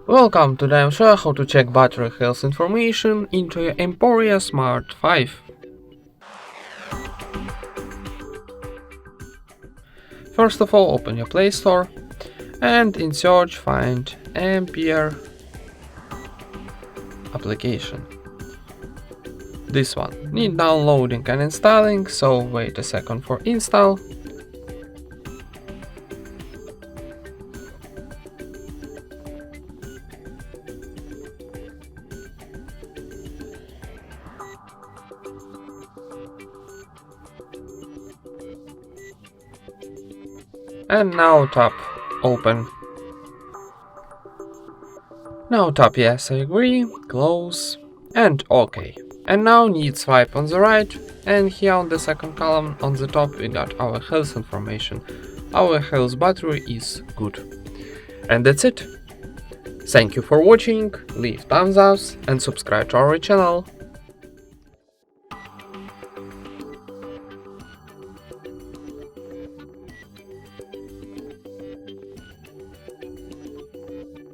Welcome, today I'll show you how to check battery health information into your Emporia SMART.5. First of all, open your Play Store and in search find Ampere application. This one need downloading and installing, so wait a second for install. And now tap open. Now tap yes, I agree, close and OK. And now need swipe on the right, and here on the second column on the top we got our health information. Our health battery is good. And that's it. Thank you for watching, leave thumbs up and subscribe to our channel.